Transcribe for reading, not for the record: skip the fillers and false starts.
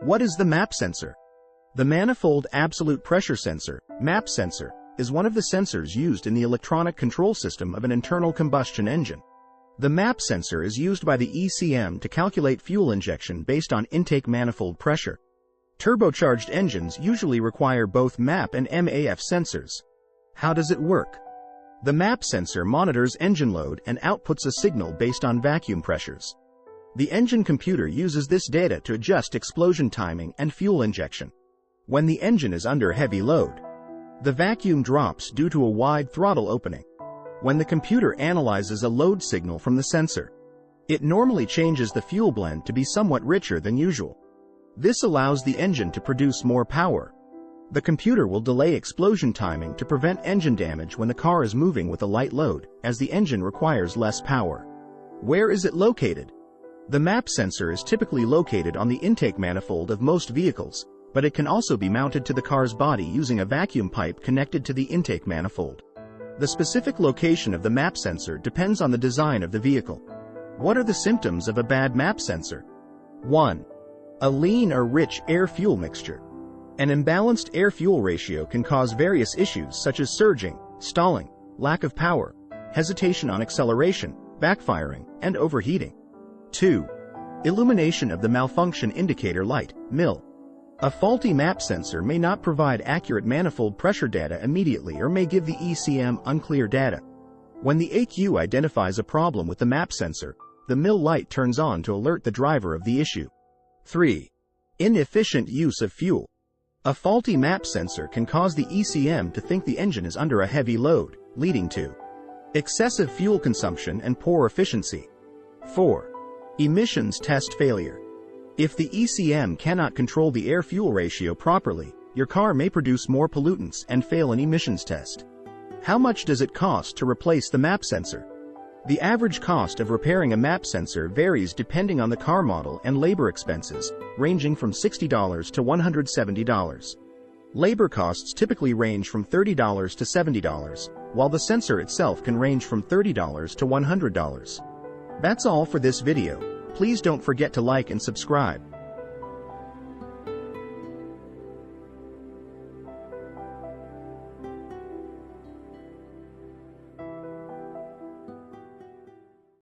What is the MAP sensor? The Manifold Absolute Pressure Sensor, MAP sensor, is one of the sensors used in the electronic control system of an internal combustion engine. The MAP sensor is used by the ECM to calculate fuel injection based on intake manifold pressure. Turbocharged engines usually require both MAP and MAF sensors. How does it work? The MAP sensor monitors engine load and outputs a signal based on vacuum pressures. The engine computer uses this data to adjust explosion timing and fuel injection. When the engine is under heavy load, the vacuum drops due to a wide throttle opening. When the computer analyzes a load signal from the sensor, it normally changes the fuel blend to be somewhat richer than usual. This allows the engine to produce more power. The computer will delay explosion timing to prevent engine damage when the car is moving with a light load, as the engine requires less power. Where is it located? The MAP sensor is typically located on the intake manifold of most vehicles, but it can also be mounted to the car's body using a vacuum pipe connected to the intake manifold. The specific location of the MAP sensor depends on the design of the vehicle. What are the symptoms of a bad MAP sensor? 1. A lean or rich air-fuel mixture. An imbalanced air-fuel ratio can cause various issues such as surging, stalling, lack of power, hesitation on acceleration, backfiring, and overheating. 2. Illumination of the malfunction indicator light, MIL. A faulty MAP sensor may not provide accurate manifold pressure data immediately or may give the ECM unclear data. When the ECU identifies a problem with the MAP sensor, the MIL light turns on to alert the driver of the issue. 3. Inefficient use of fuel. A faulty MAP sensor can cause the ECM to think the engine is under a heavy load, leading to excessive fuel consumption and poor efficiency. 4. Emissions test failure. If the ECM cannot control the air-fuel ratio properly, your car may produce more pollutants and fail an emissions test. How much does it cost to replace the MAP sensor? The average cost of repairing a MAP sensor varies depending on the car model and labor expenses, ranging from $60 to $170. Labor costs typically range from $30 to $70, while the sensor itself can range from $30 to $100. That's all for this video. Please don't forget to like and subscribe.